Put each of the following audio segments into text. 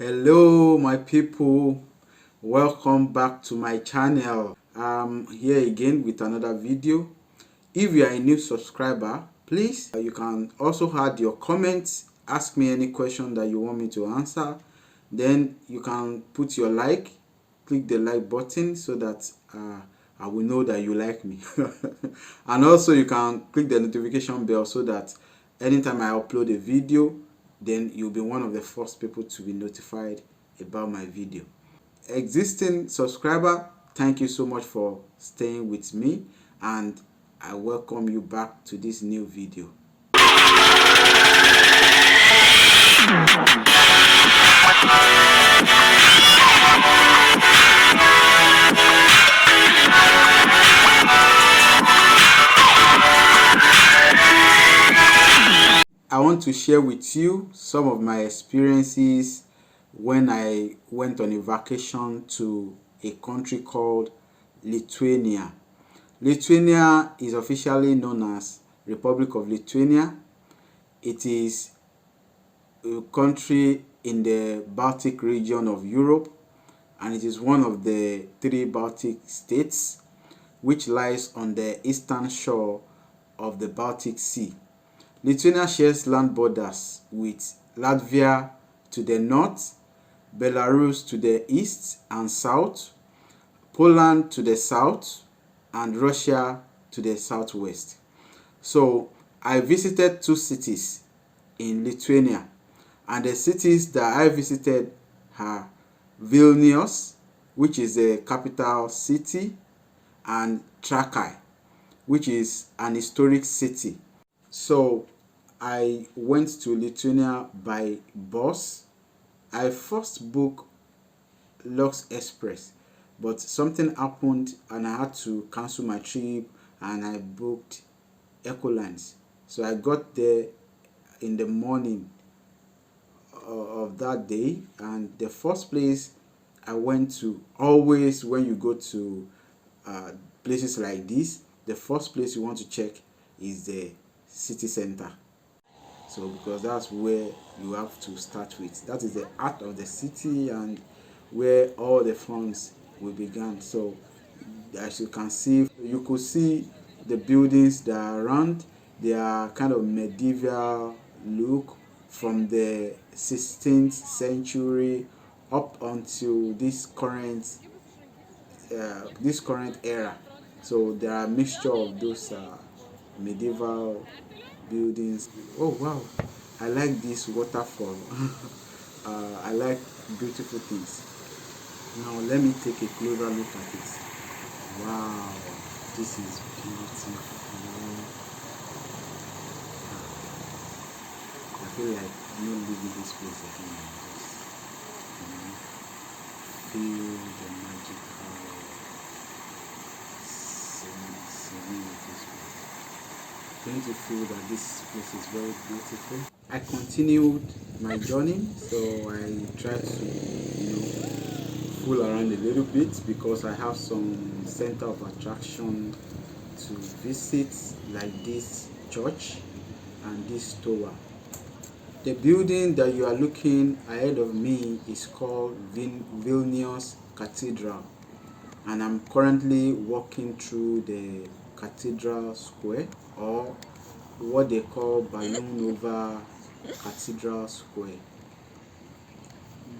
Hello my people, welcome back to my channel. I'm here again with another video. If you are a new subscriber, please you can also add your comments, ask me any question that you want me to answer. Then you can put your like, click the like button so that I will know that you like me. And also you can click the notification bell so that anytime I upload a video, then you'll be one of the first people to be notified about my video. Existing subscriber, thank you so much for staying with me, and I welcome you back to this new video. I want to share with you some of my experiences when I went on a vacation to a country called Lithuania. Lithuania is officially known as Republic of Lithuania. It is a country in the Baltic region of Europe, and it is one of the 3 Baltic states which lies on the eastern shore of the Baltic Sea. Lithuania shares land borders with Latvia to the north, Belarus to the east and south, Poland to the south, and Russia to the southwest. So I visited 2 cities in Lithuania, and the cities that I visited are Vilnius, which is the capital city, and Trakai, which is an historic city. So I went to Lithuania by bus. I first booked Lux Express, but something happened and I had to cancel my trip, and I booked Ecolines. So I got there in the morning of that day, and the first place I went to, always when you go to places like this, the first place you want to check is the city center. So because that's where you have to start with. That is the heart of the city and where all the funds will begin. So as you can see, you could see the buildings that are around. They are kind of medieval look from the 16th century up until this current era. So there are a mixture of those medieval buildings. Oh wow, I like this waterfall. I like beautiful things. Now let me take a closer look at it. Wow, this is beautiful. I feel like I'm not leaving this place again. Just, feel the magical serene of this place. Going to feel that this place is very beautiful. I continued my journey, so I tried to, fool around a little bit because I have some center of attraction to visit, like this church and this tower. The building that you are looking ahead of me is called Vin Vilnius Cathedral, and I'm currently walking through the Cathedral Square, or what they call Balloon Over Cathedral Square.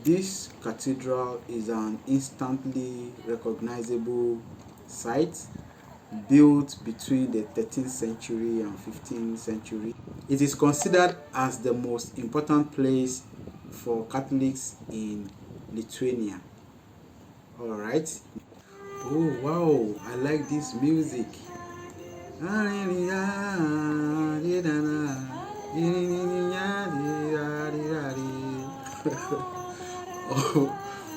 This cathedral is an instantly recognizable site built between the 13th century and 15th century. It is considered as the most important place for Catholics in Lithuania. Alright. Oh wow, I like this music. Oh,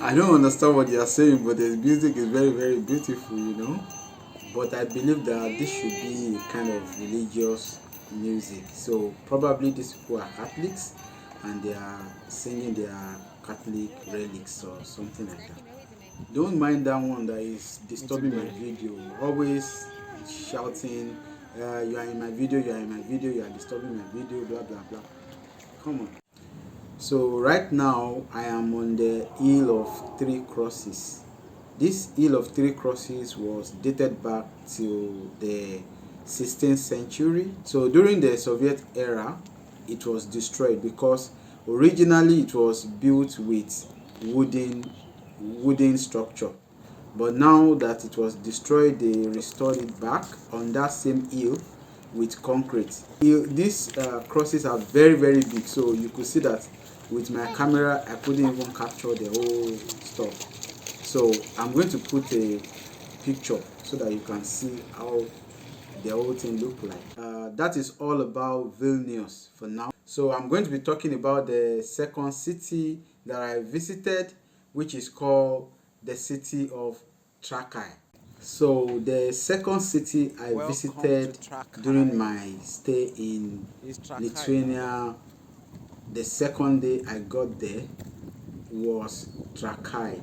I don't understand what you are saying, but the music is very, very beautiful. But I believe that this should be a kind of religious music. So probably these people are Catholics and they are singing their Catholic relics or something like that. Don't mind that one that is disturbing my video. Always shouting, you are in my video, you are in my video, you are disturbing my video, blah blah blah. Come on. So right now I am on the Hill of Three Crosses. This Hill of Three Crosses was dated back to the 16th century. So during the Soviet era, it was destroyed because originally it was built with wooden structure. But now that it was destroyed, they restored it back on that same hill with concrete. These crosses are very very big, so you could see that with my camera I couldn't even capture the whole stuff. So I'm going to put a picture so that you can see how the whole thing look like. That is all about Vilnius for now. So I'm going to be talking about the second city that I visited, which is called the city of Trakai. So the second city I visited during my stay in Lithuania, the second day I got there was Trakai.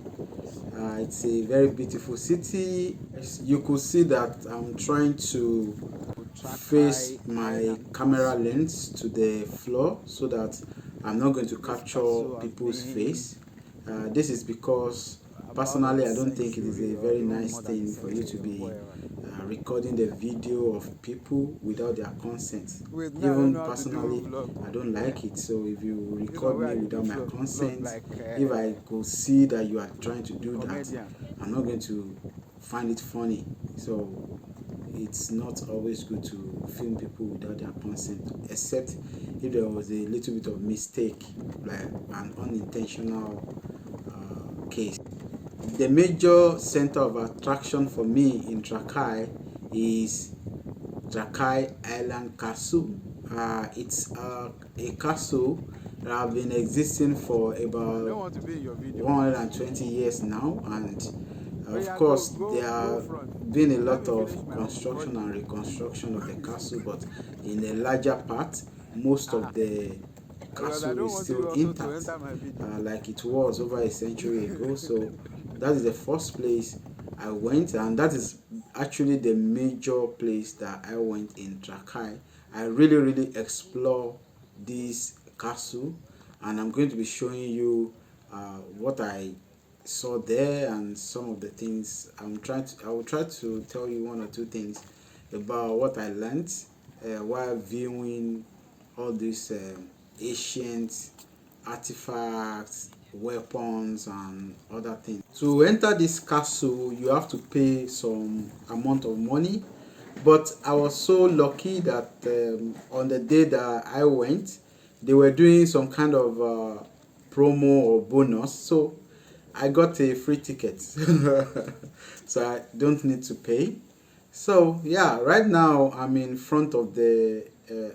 It's a very beautiful city. As you could see that I'm trying to face my camera lens to the floor so that I'm not going to capture people's face. This is because personally I don't think it is a very nice thing for you to be recording the video of people without their consent. Even personally I don't like it. So if you record me without my consent, if I could see that you are trying to do that, I'm not going to find it funny. So it's not always good to film people without their consent, except if there was a little bit of mistake, like an unintentional case. The major center of attraction for me in Trakai is Jakai Island Castle. It's a castle that have been existing for about 120 years now, and of course there have been a lot of construction and reconstruction of the castle, but in a larger part most of the castle is still intact, like it was over a century ago. So that is the first place I went, and that is actually the major place that I went in Trakai. I really explore this castle, and I'm going to be showing you what I saw there and some of the things I will try to tell you one or two things about what I learned while viewing all these ancient artifacts, weapons and other things. To enter this castle you have to pay some amount of money, but I was so lucky that on the day that I went they were doing some kind of promo or bonus, so I got a free ticket. So I don't need to pay. So yeah, right now I'm in front of the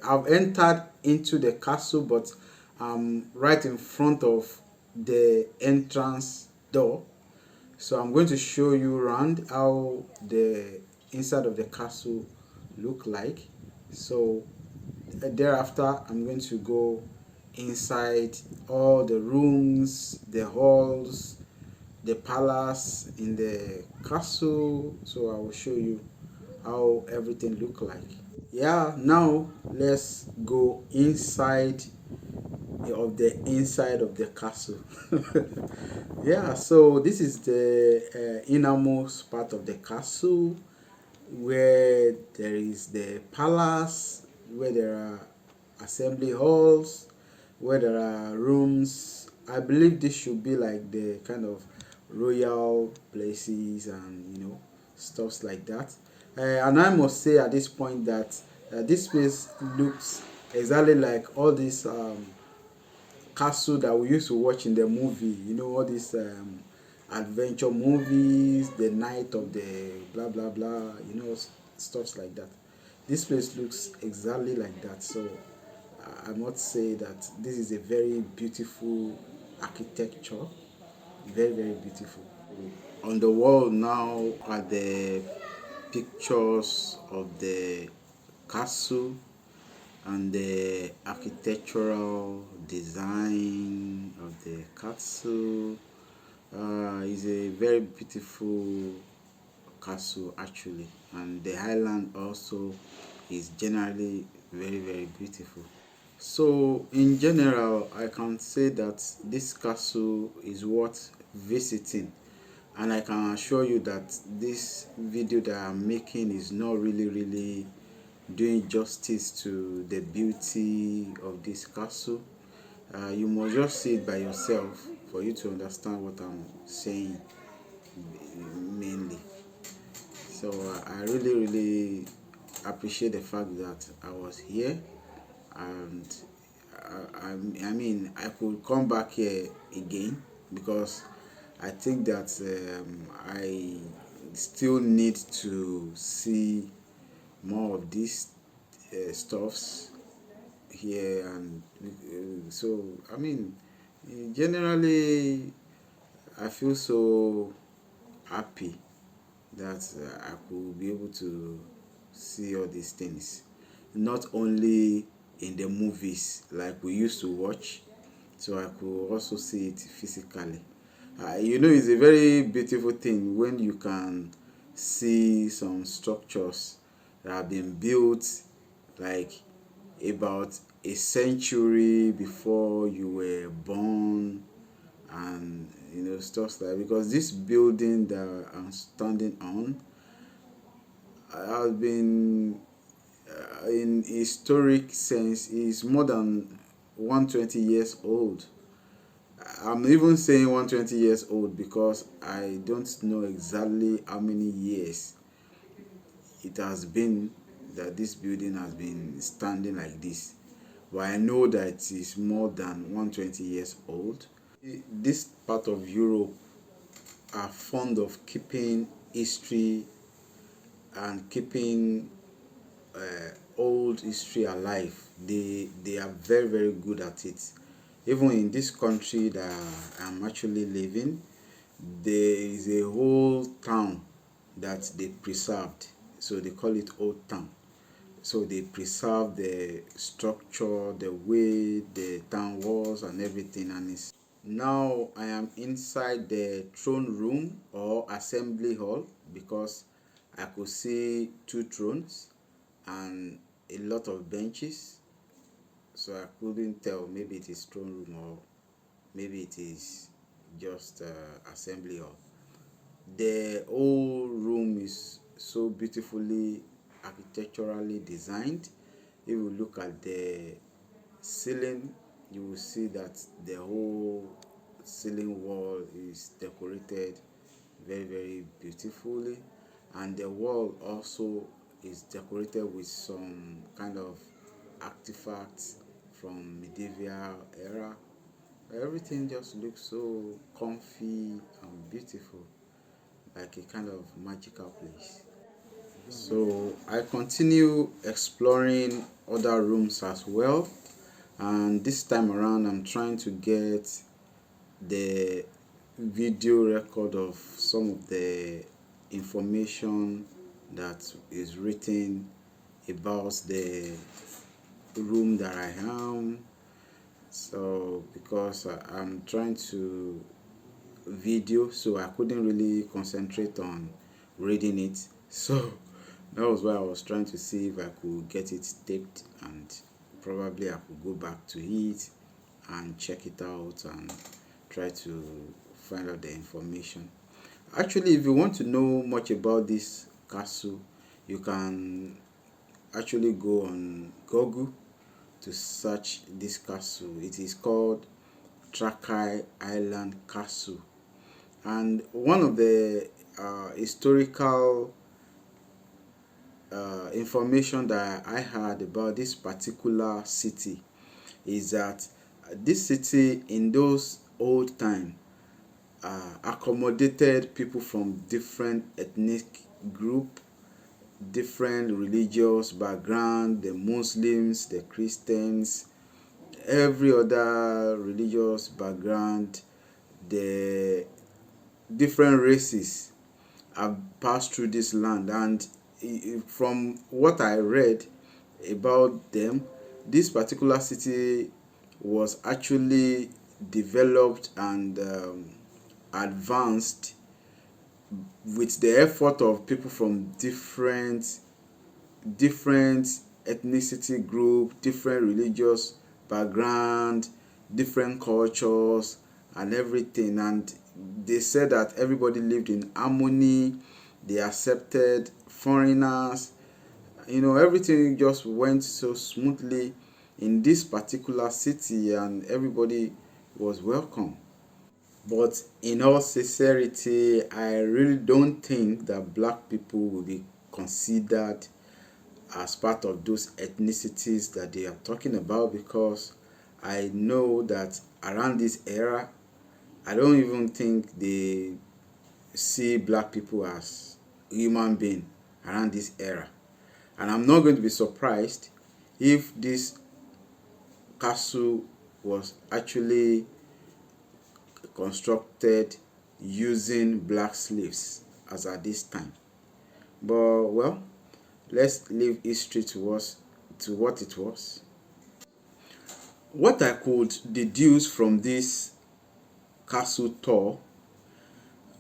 I've entered into the castle, but I'm right in front of the entrance door. So I'm going to show you around how the inside of the castle look like. So thereafter I'm going to go inside all the rooms, the halls, the palace in the castle. So I will show you how everything look like. Yeah, now let's go inside inside of the castle. Yeah, so this is the innermost part of the castle, where there is the palace, where there are assembly halls, where there are rooms. I believe this should be like the kind of royal places and stuffs like that. And I must say at this point that this place looks exactly like all these castle that we used to watch in the movie. All these adventure movies, the night of the blah blah blah, stuffs like that. This place looks exactly like that. So I must say that this is a very beautiful architecture, very beautiful. On the wall now are the pictures of the castle and the architectural design of the castle. Is a very beautiful castle actually, and the island also is generally very beautiful. So, in general, I can say that this castle is worth visiting, and I can assure you that this video that I'm making is not really doing justice to the beauty of this castle. You must just see it by yourself for you to understand what I'm saying mainly. So I really appreciate the fact that I was here, and I mean I could come back here again because I think that I still need to see more of these stuffs here, and so I mean generally I feel so happy that I could be able to see all these things, not only in the movies like we used to watch, so I could also see it physically. It's a very beautiful thing when you can see some structures that have been built like about a century before you were born, and stuff like, because this building that I'm standing on has been in historic sense is more than 120 years old. I'm even saying 120 years old because I don't know exactly how many years it has been that this building has been standing like this, but I know that it is more than 120 years old. This part of Europe are fond of keeping history and keeping old history alive. They are very good at it. Even in this country that I'm actually living, there is a whole town that they preserved. So they call it Old Town. So they preserve the structure, the way the town was, and everything. And it's now I am inside the throne room or assembly hall because I could see two thrones and a lot of benches. So I couldn't tell, maybe it is throne room or maybe it is just assembly hall. The whole room is so beautifully architecturally designed. If you look at the ceiling, you will see that the whole ceiling wall is decorated very beautifully, and the wall also is decorated with some kind of artifacts from medieval era. Everything just looks so comfy and beautiful, like a kind of magical place. So I continue exploring other rooms as well, and this time around I'm trying to get the video record of some of the information that is written about the room that I am. So because I'm trying to video, so I couldn't really concentrate on reading it, so that was why I was trying to see if I could get it taped, and probably I could go back to it and check it out and try to find out the information. Actually, if you want to know much about this castle, you can actually go on Google to search this castle. It is called Trakai Island Castle, and one of the historical information that I had about this particular city is that this city in those old time accommodated people from different ethnic group, different religious background, the Muslims, the Christians, every other religious background, the different races have passed through this land. And from what I read about them, this particular city was actually developed and advanced with the effort of people from different ethnicity group, different religious background, different cultures, and everything. And they said that everybody lived in harmony, they accepted foreigners, everything just went so smoothly in this particular city, and everybody was welcome. But in all sincerity, I really don't think that black people will be considered as part of those ethnicities that they are talking about, because I know that around this era, I don't even think they see black people as human being around this era. And I'm not going to be surprised if this castle was actually constructed using black slaves as at this time. But well, let's leave history to us to what it was. What I could deduce from this castle tour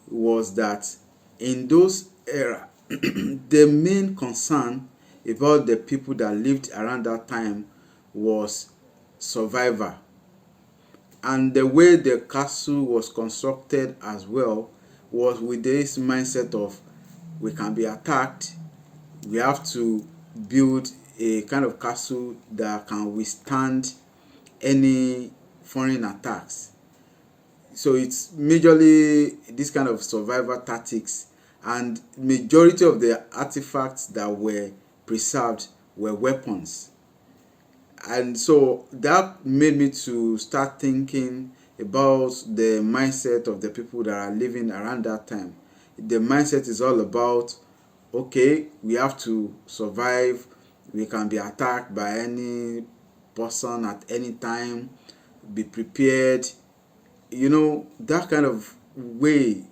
was that in those era the main concern about the people that lived around that time was survival. And the way the castle was constructed as well was with this mindset of, we can be attacked, we have to build a kind of castle that can withstand any foreign attacks. So it's majorly this kind of survival tactics, and majority of the artifacts that were preserved were weapons. And so that made me to start thinking about the mindset of the people that are living around that time. The mindset is all about, okay, we have to survive, we can be attacked by any person at any time, be prepared, that kind of way.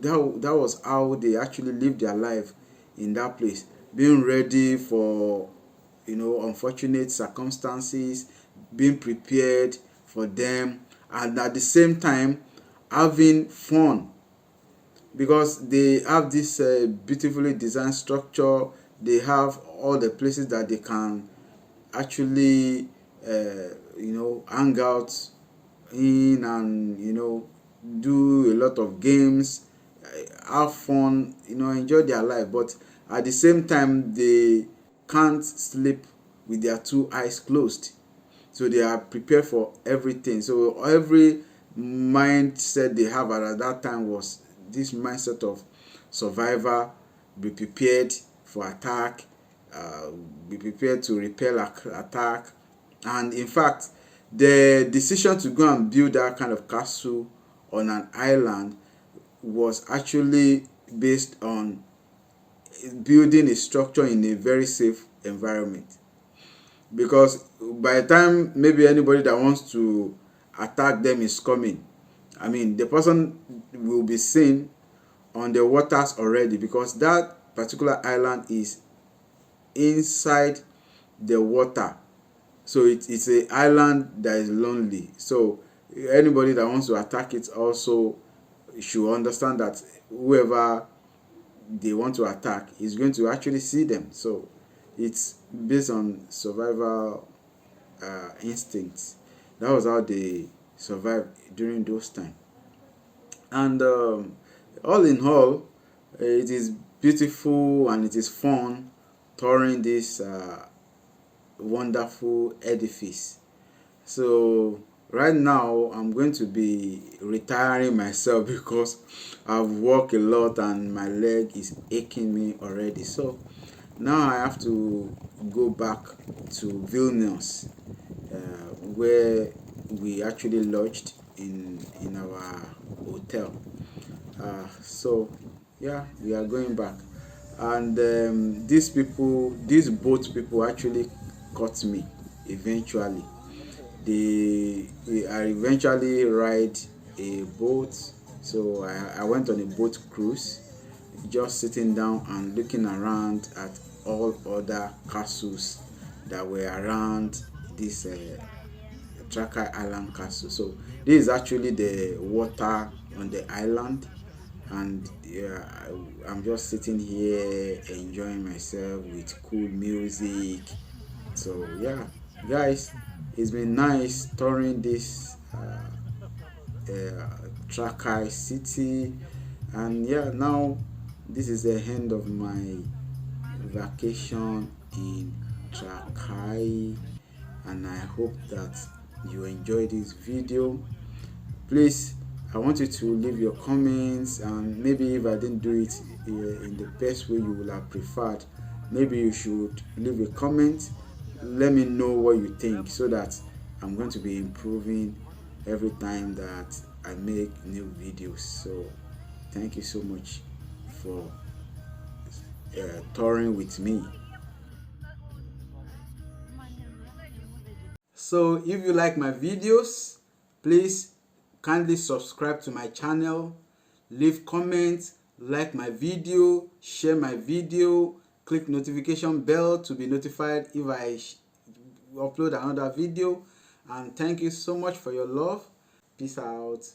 That was how they actually lived their life in that place, being ready for unfortunate circumstances, being prepared for them, and at the same time having fun, because they have this beautifully designed structure. They have all the places that they can actually hang out in, and do a lot of games, have fun, enjoy their life. But at the same time, they can't sleep with their two eyes closed, so they are prepared for everything. So every mindset they have at that time was this mindset of survivor, be prepared for attack, be prepared to repel attack. And in fact, the decision to go and build that kind of castle on an island was actually based on building a structure in a very safe environment. Because by the time maybe anybody that wants to attack them is coming, the person will be seen on the waters already, because that particular island is inside the water. So it's an island that is lonely. So anybody that wants to attack it also should understand that whoever they want to attack is going to actually see them. So it's based on survival instincts. That was how they survived during those times. And all in all, it is beautiful and it is fun touring this wonderful edifice. So right now I'm going to be retiring myself because I've walked a lot and my leg is aching me already. So now I have to go back to Vilnius, where we actually lodged in our hotel. So yeah, we are going back. And these boat people actually caught me eventually. I eventually ride a boat. So I went on a boat cruise, just sitting down and looking around at all other castles that were around this Trakai Island castle. So this is actually the water on the island, and yeah, I'm just sitting here enjoying myself with cool music. So yeah, guys, It's been nice touring this Trakai city, and yeah, now this is the end of my vacation in Trakai, and I hope that you enjoy this video. Please, I want you to leave your comments, and maybe if I didn't do it in the best way you would have preferred, maybe you should leave a comment. Let me know what you think, so that I'm going to be improving every time that I make new videos. So thank you so much for touring with me. So if you like my videos, please kindly subscribe to my channel, leave comments, like my video, share my video, click notification bell to be notified if I upload another video. And thank you so much for your love. Peace out.